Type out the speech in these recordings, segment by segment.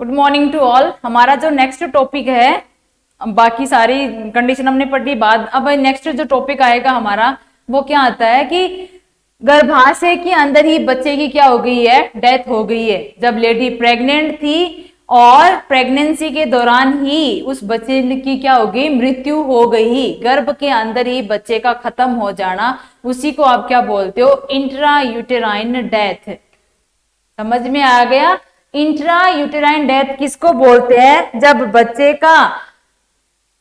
Good morning to all. हमारा जो next topic है, बाकी सारी कंडीशन हमने पढ़ी बाद। अब नेक्स्ट जो टॉपिक आएगा हमारा वो क्या आता है कि गर्भाशय के अंदर ही बच्चे की क्या हो गई है, डेथ हो गई है। जब लेडी प्रेग्नेंट थी और प्रेगनेंसी के दौरान ही उस बच्चे की क्या हो गई, मृत्यु हो गई। गर्भ के अंदर ही बच्चे का खत्म हो जाना, उसी को आप क्या बोलते हो, इंट्रा यूटेराइन डेथ। समझ में आ गया? इंट्रा यूटेराइन डेथ किसको बोलते हैं? जब बच्चे का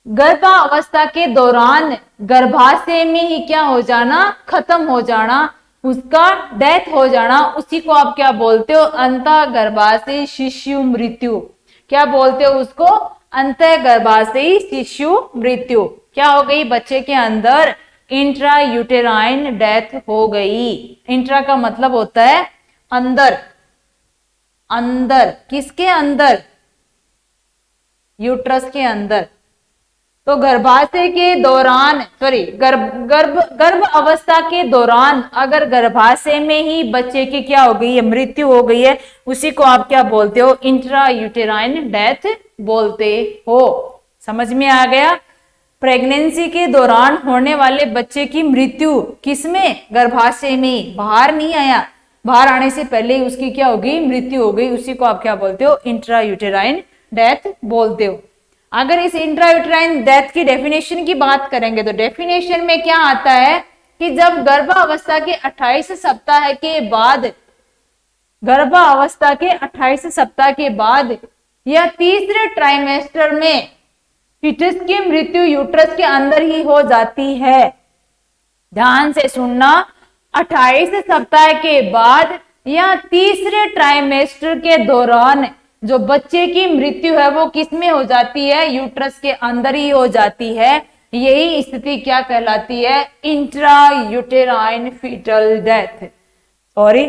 गर्भावस्था के दौरान गर्भाशय में ही क्या हो जाना, खत्म हो जाना, उसका डेथ हो जाना, उसी को आप क्या बोलते हो, अंतः गर्भाशयी शिशु मृत्यु। क्या बोलते हो उसको? अंतः गर्भाशयी शिशु मृत्यु। क्या हो गई, बच्चे के अंदर इंट्रा यूटेराइन डेथ हो गई। इंट्रा का मतलब होता है अंदर। अंदर किसके अंदर? यूट्रस के अंदर। तो गर्भाशय के दौरान गर्भ अवस्था के दौरान अगर गर्भाशय में ही बच्चे की क्या हो गई है, मृत्यु हो गई है, उसी को आप क्या बोलते हो, इंट्रा यूटेराइन डेथ बोलते हो। समझ में आ गया? प्रेगनेंसी के दौरान होने वाले बच्चे की मृत्यु किसमें? गर्भाशय में, बाहर नहीं आया, बाहर आने से पहले ही उसकी क्या होगी, मृत्यु हो गई, उसी को आप क्या बोलते हो, इंट्रा यूटेराइन डेथ बोलते हो। अगर इस इंट्रा यूटेराइन डेथ की डेफिनेशन की बात करेंगे तो डेफिनेशन में क्या आता है कि जब गर्भावस्था के 28 सप्ताह के बाद, गर्भावस्था के 28 सप्ताह के बाद या तीसरे ट्राइमेस्टर में फीटस की मृत्यु यूट्रस के अंदर ही हो जाती है। ध्यान से सुनना, 28 सप्ताह के बाद या तीसरे ट्राइमेस्टर के दौरान जो बच्चे की मृत्यु है वो किस में हो जाती है, यूट्रस के अंदर ही हो जाती है। यही स्थिति क्या कहलाती है, intra uterine fetal death. Sorry,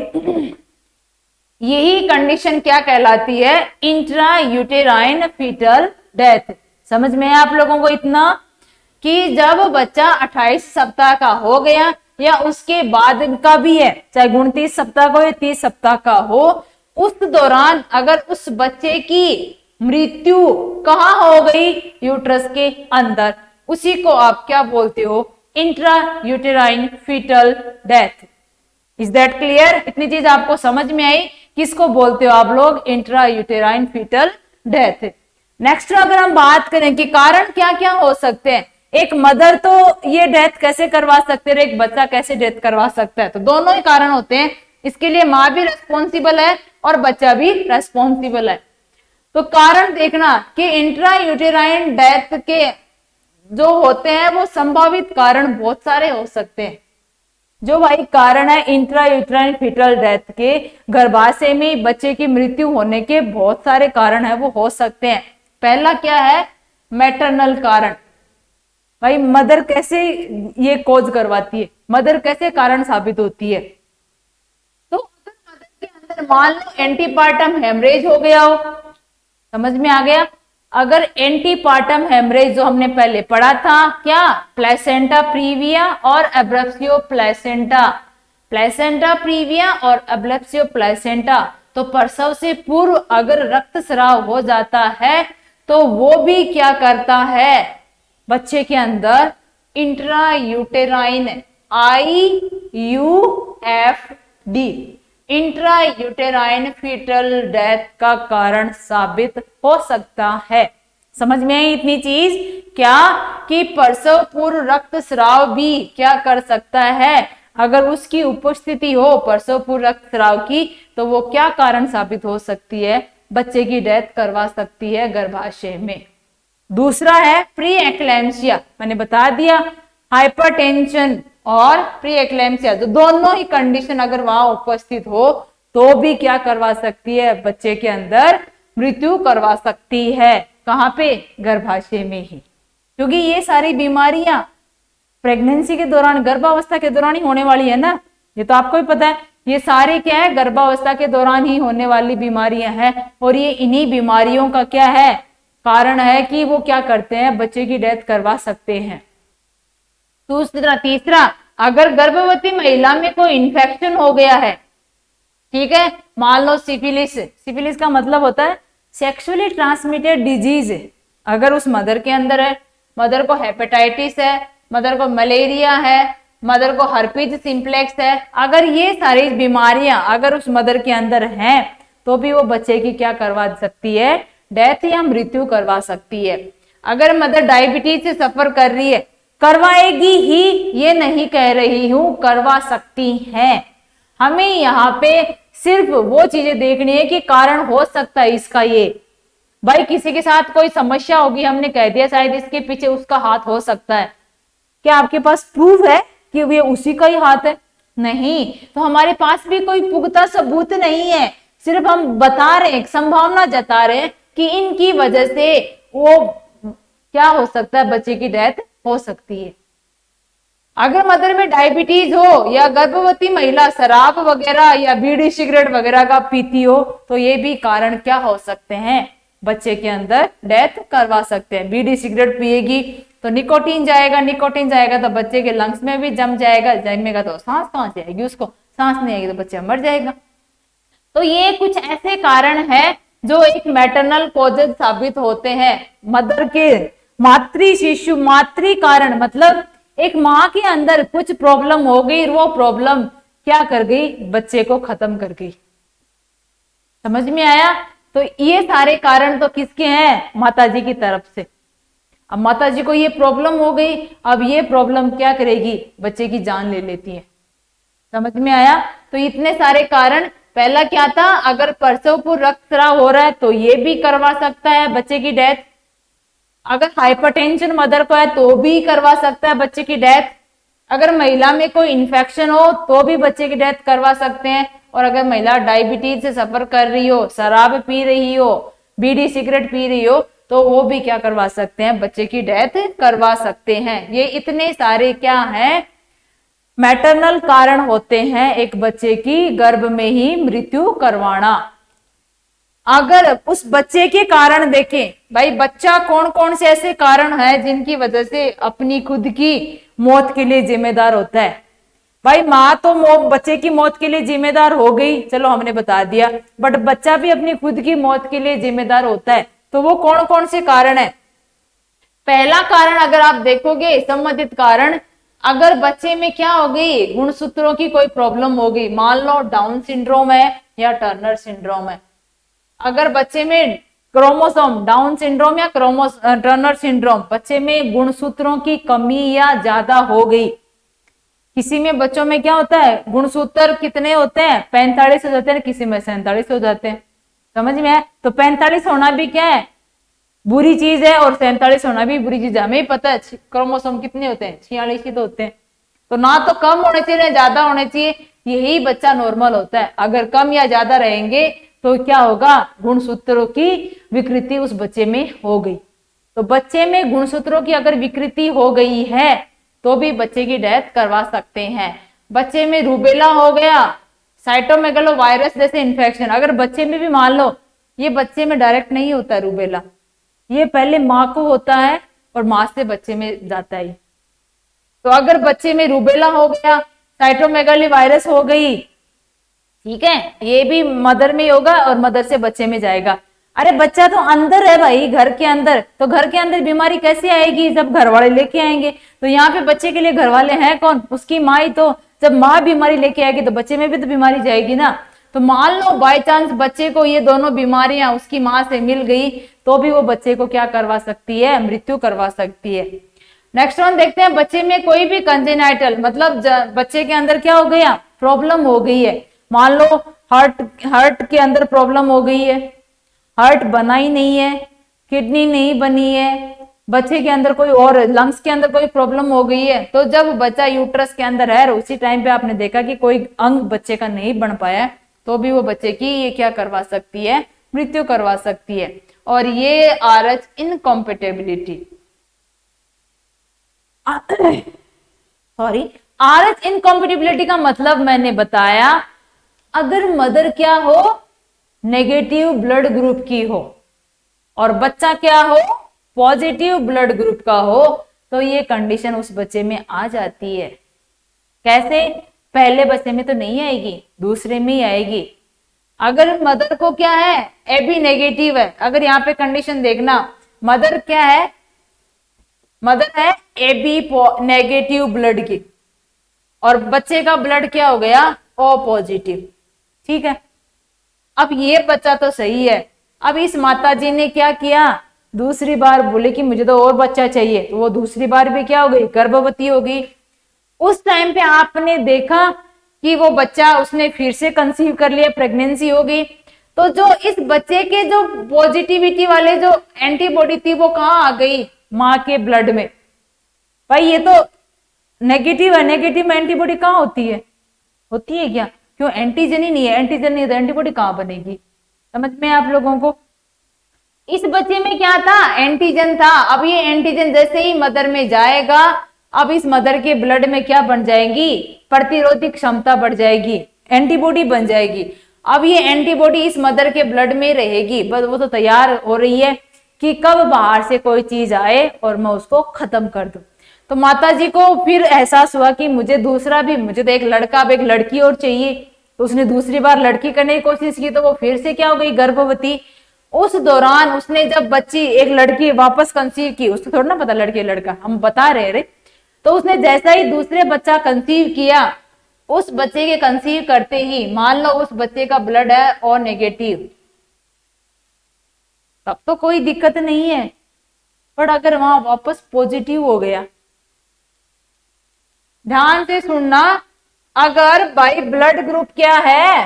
यही कंडीशन क्या कहलाती है, इंट्रा यूटेराइन फीटल डेथ। समझ में है आप लोगों को इतना कि जब बच्चा 28 सप्ताह का हो गया या उसके बाद का भी है, चाहे 29 सप्ताह का हो या 30 सप्ताह का हो, उस दौरान अगर उस बच्चे की मृत्यु कहाँ हो गई, यूट्रस के अंदर, उसी को आप क्या बोलते हो, intra uterine fetal death. Is that clear? इतनी चीज आपको समझ में आई, किसको बोलते हो आप लोग, intra uterine fetal death. Next अगर हम बात करें कि कारण क्या क्या हो सकते हैं, एक मदर तो ये डेथ कैसे करवा सकते हैं, एक बच्चा कैसे डेथ करवा सकता है, तो दोनों ही कारण होते हैं। इसके लिए माँ भी रेस्पॉन्सिबल है और बच्चा भी रेस्पॉन्सिबल है। तो कारण देखना कि इंट्रा यूटेराइन डेथ के जो होते हैं वो संभावित कारण बहुत सारे हो सकते हैं। जो भाई कारण है इंट्रा यूटेराइन फीटल डेथ के, गर्भाशय में बच्चे की मृत्यु होने के बहुत सारे कारण है वो हो सकते हैं। पहला क्या है, मैटरनल कारण। भाई मदर कैसे ये कॉज करवाती है, मदर कैसे कारण साबित होती है। तो अगर मदर के अंदर मान लो एंटीपार्टम हेमरेज हो गया हो, समझ में आ गया? अगर एंटीपार्टम हेमरेज जो हमने पहले पढ़ा था, क्या, प्लेसेंटा प्रीविया और एब्रेप्सियो प्लेसेंटा, प्लेसेंटा प्रीविया और एब्रेप्सियो प्लेसेंटा, तो प्रसव से पूर्व अगर रक्तस्राव हो जाता है तो वो भी क्या करता है, बच्चे के अंदर intra uterine IUFD, intra uterine fetal death का कारण साबित हो सकता है। समझ में आई इतनी चीज क्या, कि प्रसव पूर्व रक्तस्राव भी क्या कर सकता है, अगर उसकी उपस्थिति हो प्रसव पूर्व रक्तस्राव की, तो वो क्या कारण साबित हो सकती है, बच्चे की डेथ करवा सकती है गर्भाशय में। दूसरा है प्री एक्लेम्सिया, मैंने बता दिया, हाइपरटेंशन और प्री एक्लेम्सिया, जो दोनों ही कंडीशन अगर वहां उपस्थित हो तो भी क्या करवा सकती है, बच्चे के अंदर मृत्यु करवा सकती है। कहां पे, गर्भाशय में ही, क्योंकि ये सारी बीमारियां प्रेगनेंसी के दौरान, गर्भावस्था के दौरान ही होने वाली है ना, ये तो आपको ही पता है। ये सारे क्या है, गर्भावस्था के दौरान ही होने वाली बीमारियां हैं, और ये इन्हीं बीमारियों का क्या है, कारण है कि वो क्या करते हैं, बच्चे की डेथ करवा सकते हैं। तीसरा, अगर गर्भवती महिला में कोई इन्फेक्शन हो गया है, ठीक है, मान लो सिफिलिस, सिफिलिस का मतलब होता है सेक्सुअली ट्रांसमिटेड डिजीज अगर उस मदर के अंदर है, मदर को हेपेटाइटिस है, मदर को मलेरिया है, मदर को हर्पीज सिंप्लेक्स है, अगर ये सारी बीमारियां अगर उस मदर के अंदर हैं तो भी वो बच्चे की क्या करवा सकती है, डेथ या मृत्यु करवा सकती है। अगर मदर डायबिटीज से सफर कर रही है, करवाएगी ही ये नहीं कह रही हूं, करवा सकती हैं। हमें यहाँ पे सिर्फ वो चीजें देखनी है कि कारण हो सकता है इसका ये, भाई किसी के साथ कोई समस्या होगी, हमने कह दिया शायद इसके पीछे उसका हाथ हो सकता है, क्या आपके पास प्रूफ है कि ये उसी का ही हाथ है? नहीं, तो हमारे पास भी कोई पुख्ता सबूत नहीं है, सिर्फ हम बता रहे हैं, संभावना जता रहे हैं कि इनकी वजह से वो क्या हो सकता है, बच्चे की डेथ हो सकती है। अगर मदर में डायबिटीज हो या गर्भवती महिला शराब वगैरह या बीड़ी सिगरेट वगैरह का पीती हो तो ये भी कारण क्या हो सकते हैं, बच्चे के अंदर डेथ करवा सकते हैं। बीड़ी सिगरेट पिएगी तो निकोटीन जाएगा, निकोटीन जाएगा तो बच्चे के लंग्स में भी जम जाएगा, जमेगा तो सांस कहां से आएगी, उसको सांस नहीं आएगी तो बच्चा मर जाएगा। तो ये कुछ ऐसे कारण है जो एक मैटरनल कॉजेज साबित होते हैं, मदर के मातृ शिशु मातृ कारण, मतलब एक माँ के अंदर कुछ प्रॉब्लम हो गई, वो प्रॉब्लम क्या कर गई, बच्चे को खत्म कर गई। समझ में आया? तो ये सारे कारण तो किसके हैं, माताजी की तरफ से। अब माताजी को ये प्रॉब्लम हो गई, अब ये प्रॉब्लम क्या करेगी, बच्चे की जान ले लेती है। समझ में आया? तो इतने सारे कारण, पहला क्या था, अगर प्रसवपूर्व रक्तस्राव हो रहा है तो ये भी करवा सकता है बच्चे की डेथ। अगर हाइपरटेंशन मदर को है तो भी करवा सकता है बच्चे की डेथ। अगर महिला में कोई इन्फेक्शन हो तो भी बच्चे की डेथ करवा सकते हैं। और अगर महिला डायबिटीज से सफर कर रही हो, शराब पी रही हो, बीड़ी सिगरेट पी रही हो तो वो भी क्या करवा सकते हैं, बच्चे की डेथ करवा सकते हैं। ये इतने सारे क्या हैं, मैटरनल कारण होते हैं एक बच्चे की गर्भ में ही मृत्यु करवाना। अगर उस बच्चे के कारण देखें, भाई बच्चा कौन कौन से ऐसे कारण है जिनकी वजह से अपनी खुद की मौत के लिए जिम्मेदार होता है। भाई माँ तो बच्चे की मौत के लिए जिम्मेदार हो गई, चलो हमने बता दिया, बट बच्चा भी अपनी खुद की मौत के लिए जिम्मेदार होता है। तो वो कौन कौन से कारण है? पहला कारण अगर आप देखोगे संबंधित कारण, अगर बच्चे में क्या हो गई, गुणसूत्रों की कोई प्रॉब्लम हो गई, मान लो डाउन सिंड्रोम है या टर्नर सिंड्रोम है। अगर बच्चे में क्रोमोसोम डाउन सिंड्रोम या टर्नर सिंड्रोम, बच्चे में गुणसूत्रों की कमी या ज्यादा हो गई। किसी में बच्चों में क्या होता है, गुणसूत्र कितने होते हैं, 45 हो जाते हैं, किसी में 47 हो जाते हैं। समझ में है? तो 45 होना भी क्या है, बुरी चीज है, और 47 होना भी बुरी चीज है। हमें पता है क्रोमोसोम कितने होते हैं, 46 ही तो होते हैं। तो ना तो कम होने चाहिए ना ज्यादा होने चाहिए, यही बच्चा नॉर्मल होता है। अगर कम या ज्यादा रहेंगे तो क्या होगा, गुणसूत्रों की विकृति उस बच्चे में हो गई। तो बच्चे में गुणसूत्रों की अगर विकृति हो गई है तो भी बच्चे की डेथ करवा सकते हैं। बच्चे में रूबेला हो गया, साइटोमेगालो वायरस जैसे इन्फेक्शन, अगर बच्चे में भी मान लो, ये बच्चे में डायरेक्ट नहीं होता रूबेला, ये पहले माँ को होता है और माँ से बच्चे में जाता है। तो अगर बच्चे में रूबेला हो गया, साइटोमेगाली वायरस हो गई, ठीक है, ये भी मदर में होगा और मदर से बच्चे में जाएगा। अरे बच्चा तो अंदर है भाई, घर के अंदर, तो घर के अंदर बीमारी कैसे आएगी, जब घर वाले लेके आएंगे। तो यहाँ पे बच्चे के लिए घर वाले हैं कौन, उसकी माँ ही। तो जब माँ बीमारी लेके आएगी तो बच्चे में भी तो बीमारी जाएगी ना। तो मान लो बाय चांस बच्चे को ये दोनों बीमारियां उसकी माँ से मिल गई तो भी वो बच्चे को क्या करवा सकती है, मृत्यु करवा सकती है। नेक्स्ट वन देखते हैं, बच्चे में कोई भी कंजेनाइटल, मतलब बच्चे के अंदर क्या हो गया, प्रॉब्लम हो गई है। मान लो हार्ट के अंदर प्रॉब्लम हो गई है, हार्ट बना ही नहीं है, किडनी नहीं बनी है, बच्चे के अंदर कोई और लंग्स के अंदर कोई प्रॉब्लम हो गई है। तो जब बच्चा यूट्रस के अंदर है, उसी टाइम पे आपने देखा कि कोई अंग बच्चे का नहीं बन पाया, तो भी वो बच्चे की ये क्या करवा सकती है, मृत्यु करवा सकती है। और ये RH इनकॉम्पेटेबिलिटी, सॉरी, RH इनकॉम्पेटेबिलिटी का मतलब मैंने बताया, अगर मदर क्या हो, नेगेटिव ब्लड ग्रुप की हो और बच्चा क्या हो, पॉजिटिव ब्लड ग्रुप का हो, तो ये कंडीशन उस बच्चे में आ जाती है। कैसे, पहले बच्चे में तो नहीं आएगी, दूसरे में ही आएगी। अगर मदर को क्या है, AB नेगेटिव है, अगर यहाँ पे कंडीशन देखना, मदर क्या है, मदर है AB नेगेटिव ब्लड की, और बच्चे का ब्लड क्या हो गया, O पॉजिटिव। ठीक है, अब ये बच्चा तो सही है, अब इस माता जी ने क्या किया, दूसरी बार बोले कि मुझे तो और बच्चा चाहिए, तो वो दूसरी बार भी क्या हो गई, गर्भवती हो गई। उस टाइम पे आपने देखा कि वो बच्चा उसने फिर से कंसीव कर लिया, प्रेगनेंसी हो गई, तो जो इस बच्चे के जो पॉजिटिविटी वाले जो एंटीबॉडी थी वो कहाँ आ गई, माँ के ब्लड में। भाई ये तो नेगेटिव है, नेगेटिव में एंटीबॉडी कहाँ होती है, होती है क्या, क्यों, एंटीजन ही नहीं है, एंटीजन नहीं है तो एंटीबॉडी कहाँ बनेगी, समझ में आप लोगों को। इस बच्चे में क्या था, एंटीजन था। अब ये एंटीजन जैसे ही मदर में जाएगा, अब इस मदर के ब्लड में क्या बन जाएगी, प्रतिरोधी क्षमता बढ़ जाएगी, एंटीबॉडी बन जाएगी। अब ये एंटीबॉडी इस मदर के ब्लड में रहेगी, बस वो तो तैयार हो रही है कि कब बाहर से कोई चीज आए और मैं उसको खत्म कर दूं। तो माता जी को फिर एहसास हुआ कि मुझे दूसरा भी, मुझे तो एक लड़का अब एक लड़की और चाहिए, तो उसने दूसरी बार लड़की करने की कोशिश की, तो वो फिर से क्या हो गई, गर्भवती। उस दौरान उसने जब बच्ची एक लड़की वापस कंसीव की, उसको थोड़ा ना पता लड़की लड़का, हम बता रहे रे, तो उसने जैसा ही दूसरे बच्चा कंसीव किया, उस बच्चे के कंसीव करते ही मान लो उस बच्चे का ब्लड है और नेगेटिव, तब तो कोई दिक्कत नहीं है, पर अगर वहां वापस पॉजिटिव हो गया, ध्यान से सुनना, अगर भाई ब्लड ग्रुप क्या है,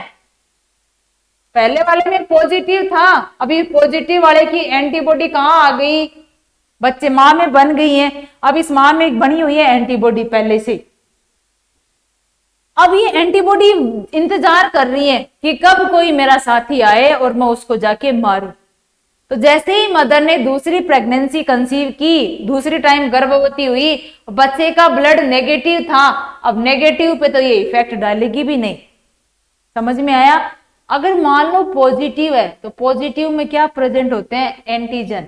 पहले वाले में पॉजिटिव था, अभी पॉजिटिव वाले की एंटीबॉडी कहाँ आ गई, बच्चे मां में बन गई है, अब इस मां में बनी हुई है एंटीबॉडी पहले से। अब ये एंटीबॉडी इंतजार कर रही है कि कब कोई मेरा साथी आए और मैं उसको जाके मारूं। तो जैसे ही मदर ने दूसरी प्रेगनेंसी कंसीव की, दूसरी टाइम गर्भवती हुई, बच्चे का ब्लड नेगेटिव था, अब नेगेटिव पे तो ये इफेक्ट डालेगी भी नहीं, समझ में आया। अगर मान लो पॉजिटिव है, तो पॉजिटिव में क्या प्रेजेंट होते हैं, एंटीजन।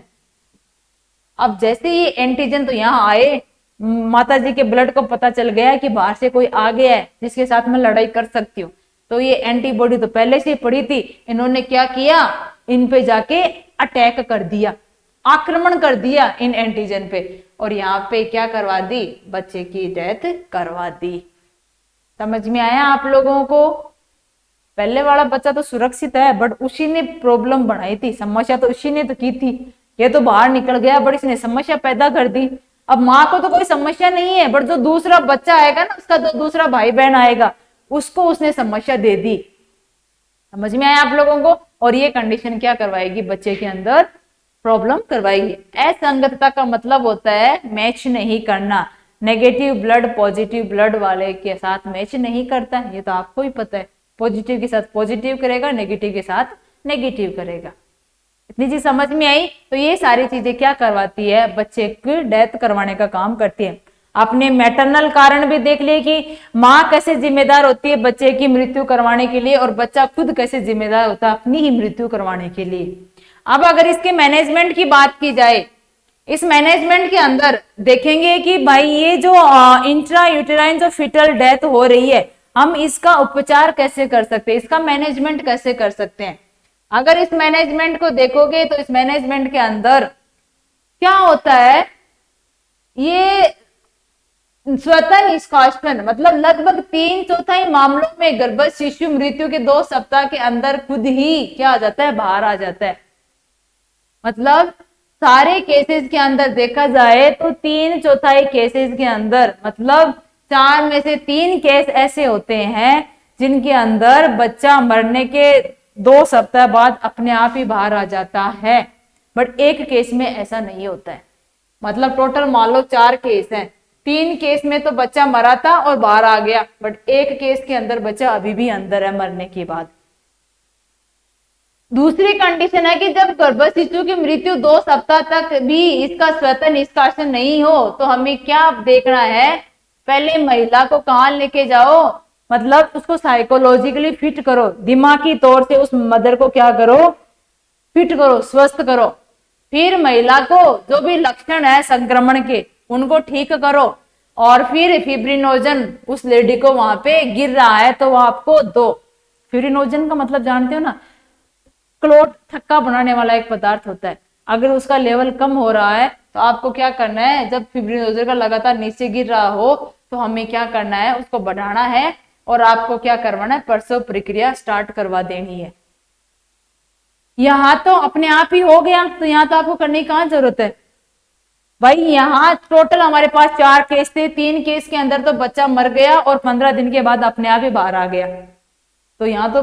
अब जैसे ही एंटीजन तो यहाँ आए, माता जी के ब्लड को पता चल गया कि बाहर से कोई आ गया है जिसके साथ मैं लड़ाई कर सकती हूँ, तो ये एंटीबॉडी तो पहले से ही पड़ी थी, इन्होंने क्या किया, इन पे जाके अटैक कर दिया, आक्रमण कर दिया इन एंटीजन पे, और यहाँ पे क्या करवा दी, बच्चे की डेथ करवा दी। समझ में आया आप लोगों को। पहले वाला बच्चा तो सुरक्षित है, बट उसी ने प्रॉब्लम बनाई थी, समस्या तो उसी ने तो की थी, ये तो बाहर निकल गया, बट इसने समस्या पैदा कर दी। अब माँ को तो कोई समस्या नहीं है, बट जो दूसरा बच्चा आएगा ना, उसका जो दूसरा भाई बहन आएगा, उसको उसने समस्या दे दी। समझ में आया आप लोगों को। और ये कंडीशन क्या करवाएगी, बच्चे के अंदर प्रॉब्लम करवाएगी। असंगतता का मतलब होता है मैच नहीं करना, नेगेटिव ब्लड पॉजिटिव ब्लड वाले के साथ मैच नहीं करता, ये तो आपको ही पता है, पॉजिटिव के साथ पॉजिटिव करेगा, नेगेटिव के साथ नेगेटिव करेगा। इतनी चीज समझ में आई। तो ये सारी चीजें क्या करवाती है, बच्चे की डेथ करवाने का काम करती है। आपने मैटरनल कारण भी देख लिए कि माँ कैसे जिम्मेदार होती है बच्चे की मृत्यु करवाने के लिए, और बच्चा खुद कैसे जिम्मेदार होता है अपनी ही मृत्यु करवाने के लिए। अब अगर इसके मैनेजमेंट की बात की जाए, इस मैनेजमेंट के अंदर देखेंगे कि भाई ये जो इंट्रा यूटेराइन जो फिटल डेथ हो रही है, हम इसका उपचार कैसे कर सकते हैं, इसका मैनेजमेंट कैसे कर सकते हैं। अगर इस मैनेजमेंट को देखोगे तो इस मैनेजमेंट के अंदर क्या होता है, ये स्वतः निष्कासन, मतलब लगभग 3/4 मामलों में गर्भस्थ शिशु मृत्यु के 2 सप्ताह के अंदर खुद ही क्या आ जाता है, बाहर आ जाता है। मतलब सारे केसेस के अंदर देखा जाए तो 3/4 केसेस के अंदर, मतलब 4 में से 3 केस ऐसे होते हैं जिनके अंदर बच्चा मरने के 2 सप्ताह बाद अपने आप ही बाहर आ जाता है, बट एक केस में ऐसा नहीं होता है। मतलब टोटल मान लो 4 केस हैं, 3 केस में तो बच्चा मरा था और बाहर आ गया, बट एक केस के अंदर बच्चा अभी भी अंदर है मरने के बाद। दूसरी कंडीशन है कि जब गर्भस्थ शिशु की मृत्यु 2 सप्ताह तक भी इसका स्वतः निष्कासन नहीं हो, तो हमें क्या देखना है, पहले महिला को कहाँ लेके जाओ, मतलब उसको साइकोलॉजिकली फिट करो, दिमागी तौर से उस मदर को क्या करो, फिट करो, स्वस्थ करो। फिर महिला को जो भी लक्षण है संक्रमण के उनको ठीक करो, और फिर फिब्रिनोजन उस लेडी को वहां पे गिर रहा है तो वो आपको दो। फिब्रिनोजन का मतलब जानते हो ना, क्लोट, थक्का बनाने वाला एक पदार्थ होता है। अगर उसका लेवल कम हो रहा है तो आपको क्या करना है, जब फिब्रिनोजन का लगातार नीचे गिर रहा हो तो हमें क्या करना है, उसको बढ़ाना है और आपको क्या करवाना है, प्रसव प्रक्रिया स्टार्ट करवा देनी है। यहाँ तो अपने आप ही हो गया, तो यहाँ तो आपको करने की कहाँ जरूरत है भाई। यहाँ टोटल हमारे पास 4 केस थे, 3 केस के अंदर तो बच्चा मर गया और 15 दिन के बाद अपने आप ही बाहर आ गया। तो यहाँ तो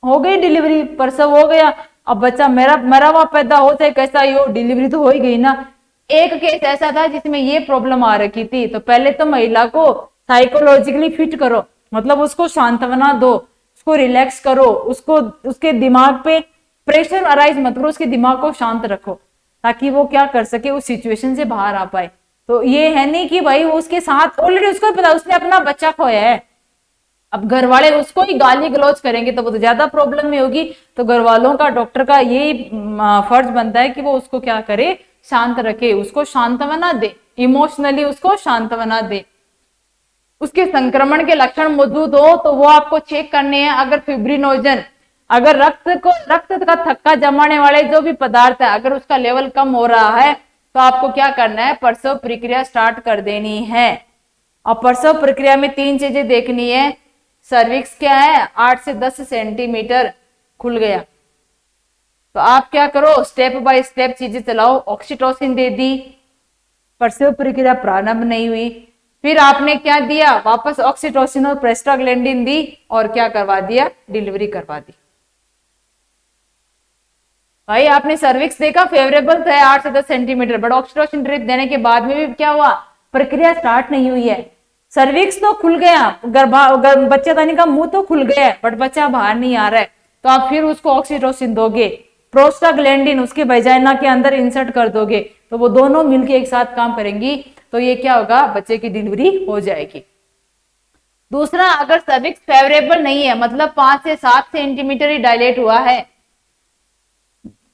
हो गई डिलीवरी, प्रसव हो गया। अब बच्चा मेरा मरा हुआ पैदा हो चाहे कैसा ही हो, डिलीवरी तो हो ही गई ना। एक केस ऐसा था जिसमें ये प्रॉब्लम आ रखी थी, तो पहले तो महिला को साइकोलॉजिकली फिट करो, मतलब उसको सांत्वना दो, उसको रिलैक्स करो, उसको उसके दिमाग पे प्रेशर अराइज मत करो, उसके दिमाग को शांत रखो ताकि वो क्या कर सके, उस सिचुएशन से बाहर आ पाए। तो ये है नहीं कि भाई वो उसके साथ ऑलरेडी उसको पता उसने अपना बच्चा खोया है, अब घर वाले उसको ही गाली गलौज करेंगे तो वो तो ज्यादा प्रॉब्लम में होगी। तो घर वालों का, डॉक्टर का यही फर्ज बनता है कि वो उसको क्या करे, शांत रखे, उसको सांत्वना दे, इमोशनली उसको सांत्वना दे। उसके संक्रमण के लक्षण मौजूद हो तो वो आपको चेक करने हैं। अगर फिब्रिनोजन, अगर रक्त का थक्का जमाने वाले जो भी पदार्थ है, अगर उसका लेवल कम हो रहा है तो आपको क्या करना है, प्रसव प्रक्रिया स्टार्ट कर देनी है। और प्रसव प्रक्रिया में 3 चीजें देखनी है। सर्विक्स क्या है, 8 से 10 सेंटीमीटर खुल गया, तो आप क्या करो, स्टेप बाय स्टेप चीजें चलाओ। ऑक्सीटोसिन दे दी, प्रसव प्रक्रिया प्रारंभ नहीं हुई, फिर आपने क्या दिया, वापस ऑक्सीटोसिन और प्रेस्टाग्लैंडिन दी और क्या करवा दिया, डिलीवरी करवा दी। भाई आपने सर्विक्स देखा, फेवरेबल था 8 से 10 सेंटीमीटर, बट ऑक्सीटोसिन ड्रिप देने के बाद में भी क्या हुआ, प्रक्रिया स्टार्ट नहीं हुई है। सर्विक्स तो खुल गया, बच्चेदानी का मुंह तो खुल गया है, बट बच्चा बाहर नहीं आ रहा है, तो आप फिर उसको ऑक्सीटोसिन दोगे, प्रोस्टाग्लैंडिन उसके वजाइना के अंदर इंसर्ट कर दोगे, तो वो दोनों मिलके एक साथ काम करेंगी, तो ये क्या होगा, बच्चे की डिलीवरी हो जाएगी। दूसरा, अगर सर्विक्स फेवरेबल नहीं है, मतलब 5 से 7 सेंटीमीटर ही डायलेट हुआ है,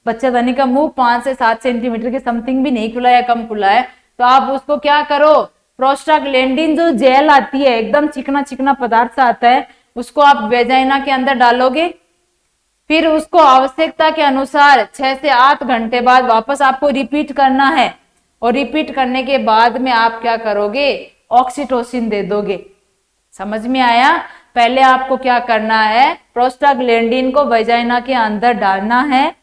बच्चेदानी का मुंह 5 से 7 सेंटीमीटर के समथिंग भी नहीं खुला है, कम खुला है, तो आप उसको क्या करो, प्रोस्टाग्लैंडिन जो जेल आती है, एकदम चिकना चिकना पदार्थ सा आता है, उसको आप वेजाइना के अंदर डालोगे, फिर उसको आवश्यकता के अनुसार 6 से 8 घंटे बाद वापस आपको रिपीट करना है, और रिपीट करने के बाद में आप क्या करोगे, ऑक्सीटोसिन दे दोगे। समझ में आया? पहले आपको क्या करना है, प्रोस्टाग्लैंडिन को वेजाइना के अंदर डालना है,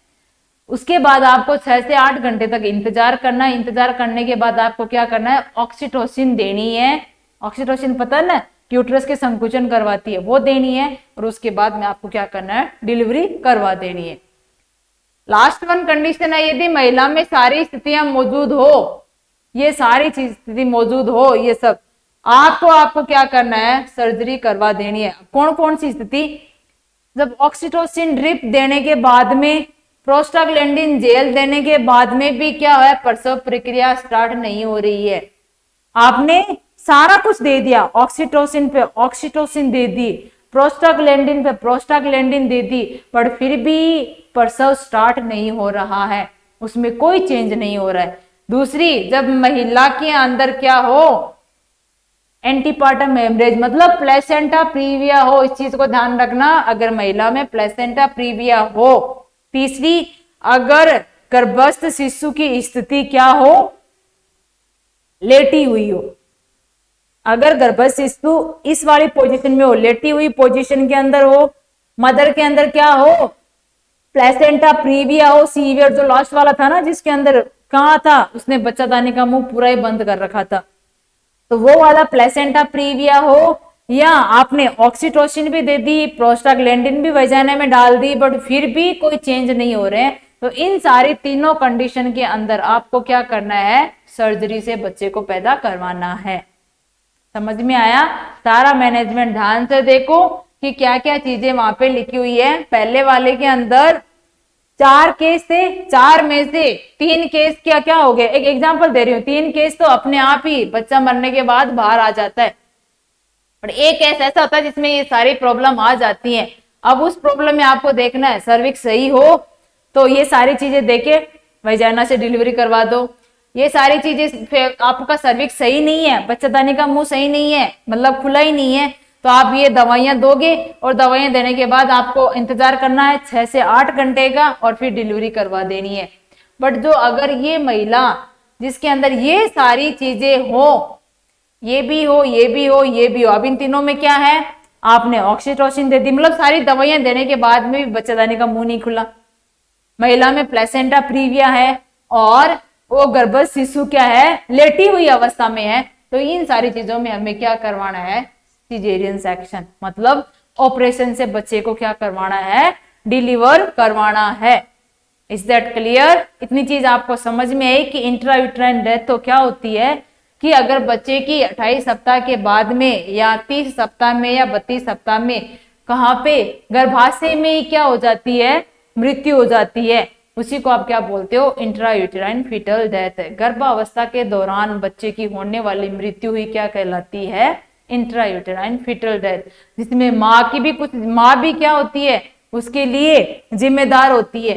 उसके बाद आपको 6 से 8 घंटे तक इंतजार करना है। इंतजार करने के बाद आपको क्या करना है, ऑक्सीटोसिन देनी है। ऑक्सीटोसिन पता है ना, यूट्रस के संकुचन करवाती है, वो देनी है, और उसके बाद में आपको क्या करना है, डिलीवरी करवा देनी है। लास्ट वन कंडीशन है, यदि महिला में सारी स्थितियां मौजूद हो, ये सारी चीज स्थिति मौजूद हो, ये सब आपको क्या करना है, सर्जरी करवा देनी है। कौन कौन सी स्थिति, जब ऑक्सीटोसिन ड्रिप देने के बाद में, प्रोस्टाग्लैंडिन जेल देने के बाद में भी क्या है, प्रसव प्रक्रिया स्टार्ट नहीं हो रही है, आपने सारा कुछ दे दिया, ऑक्सीटोसिन पे ऑक्सीटोसिन दे दी, प्रोस्टाग्लैंडिन पे प्रोस्टाग्लैंडिन दे दी, पर फिर भी प्रसव स्टार्ट नहीं हो रहा है, उसमें कोई चेंज नहीं हो रहा है। दूसरी, जब महिला के अंदर क्या हो, एंटीपार्टम हेमरेज, मतलब प्लेसेंटा प्रीविया हो, इस चीज को ध्यान रखना, अगर महिला में प्लेसेंटा प्रीविया हो। तीसरी, अगर गर्भस्थ शिशु की स्थिति क्या हो, लेटी हुई हो, अगर गर्भस्थ शिशु इस वाली पोजीशन में हो, लेटी हुई पोजीशन के अंदर हो, मदर के अंदर क्या हो, प्लेसेंटा प्रीविया हो, सीवियर, जो लास्ट वाला था ना, जिसके अंदर कहाँ था, उसने बच्चादानी का मुंह पूरा ही बंद कर रखा था, तो वो वाला प्लेसेंटा प्रीविया हो, या आपने ऑक्सीटोसिन भी दे दी, प्रोस्टाग्लैंडिन भी वजाइना में डाल दी, बट फिर भी कोई चेंज नहीं हो रहे हैं, तो इन सारी तीनों कंडीशन के अंदर आपको क्या करना है, सर्जरी से बच्चे को पैदा करवाना है। समझ में आया? सारा मैनेजमेंट ध्यान से देखो कि क्या क्या चीजें वहां पे लिखी हुई है। पहले वाले के अंदर 4 केस थे, 4 में से 3 केस क्या क्या हो गए, एक एग्जांपल दे रही हूँ, 3 केस तो अपने आप ही बच्चा मरने के बाद बाहर आ जाता है, पर एक केस ऐसा होता है जिसमें ये सारी प्रॉब्लम आ जाती हैं। अब उस प्रॉब्लम में आपको देखना है, सर्विक्स सही हो तो ये सारी चीजें देके वजाइना से डिलीवरी करवा दो। ये सारी चीजें, आपका सर्विक्स सही नहीं है, बच्चादानी का मुंह सही नहीं है, मतलब खुला ही नहीं है, तो आप ये दवाइयां दोगे और दवाइयां देने के बाद आपको इंतजार करना है 6 से 8 घंटे का और फिर डिलीवरी करवा देनी है। बट जो अगर ये महिला जिसके अंदर ये सारी चीजें हो, ये भी हो, ये भी हो, ये भी हो, अब इन तीनों में क्या है, आपने ऑक्सीटोसिन दे दी, मतलब सारी दवाइयां देने के बाद में भी बच्चेदानी का मुंह नहीं खुला, महिला में प्लेसेंटा प्रीविया है और वो गर्भस्थ शिशु क्या है, लेटी हुई अवस्था में है, तो इन सारी चीजों में हमें क्या करवाना है, सिजेरियन सेक्शन, मतलब ऑपरेशन से बच्चे को क्या करवाना है, डिलीवर करवाना है। Is that clear? इतनी चीज आपको समझ में आई कि इंट्रायूट्राइन डेथ तो क्या होती है कि अगर बच्चे की 28 सप्ताह के बाद में या 30 सप्ताह में या 32 सप्ताह में कहाँ पे, गर्भाशय में ही क्या हो जाती है, मृत्यु हो जाती है, उसी को आप क्या बोलते हो, इंट्रायूटेराइन फीटल डेथ। गर्भावस्था के दौरान बच्चे की होने वाली मृत्यु ही क्या कहलाती है, इंट्रायूटेराइन फीटल डेथ, जिसमें माँ की भी कुछ, माँ भी क्या होती है, उसके लिए जिम्मेदार होती है,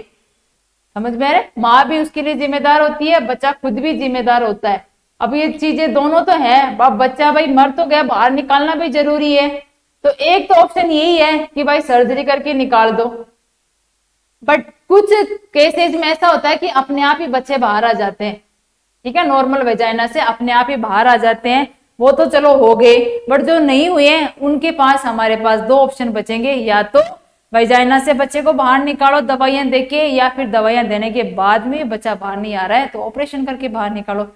समझ में आ रहा है, माँ भी उसके लिए जिम्मेदार होती है, बच्चा खुद भी जिम्मेदार होता है। अब ये चीजें दोनों तो है, अब बच्चा भाई मर तो गया, बाहर निकालना भी जरूरी है, तो एक तो ऑप्शन यही है कि भाई सर्जरी करके निकाल दो, बट कुछ केसेस में ऐसा होता है कि अपने आप ही बच्चे बाहर आ जाते हैं, ठीक है, नॉर्मल वेजाइना से अपने आप ही बाहर आ जाते हैं, वो तो चलो हो गए, बट जो नहीं हुए हैं उनके पास हमारे पास दो ऑप्शन बचेंगे, या तो वेजाइना से बच्चे को बाहर निकालो दवाइयां देके, या फिर दवाइयां देने के बाद में बच्चा बाहर नहीं आ रहा है तो ऑपरेशन करके बाहर निकालो।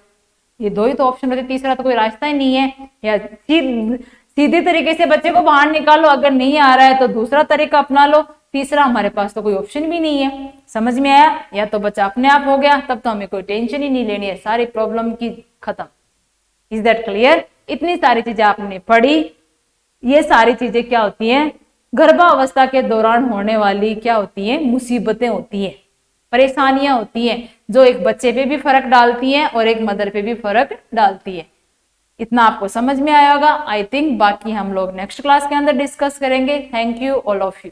ये दो ही तो ऑप्शन होते, तीसरा तो कोई रास्ता ही नहीं है। या सीधे तरीके से बच्चे को बाहर निकालो, अगर नहीं आ रहा है तो दूसरा तरीका अपना लो, तीसरा हमारे पास तो कोई ऑप्शन भी नहीं है। समझ में आया? या तो बच्चा अपने आप हो गया, तब तो हमें कोई टेंशन ही नहीं लेनी है, सारी प्रॉब्लम की खत्म। Is that clear? इतनी सारी चीजें आपने पढ़ी, ये सारी चीजें क्या होती हैं, गर्भावस्था के दौरान होने वाली क्या होती हैं, मुसीबतें होती हैं, परेशानियां होती हैं, जो एक बच्चे पे भी फर्क डालती हैं और एक मदर पे भी फर्क डालती है। इतना आपको समझ में आया होगा आई थिंक, बाकी हम लोग नेक्स्ट क्लास के अंदर डिस्कस करेंगे। Thank you all of you.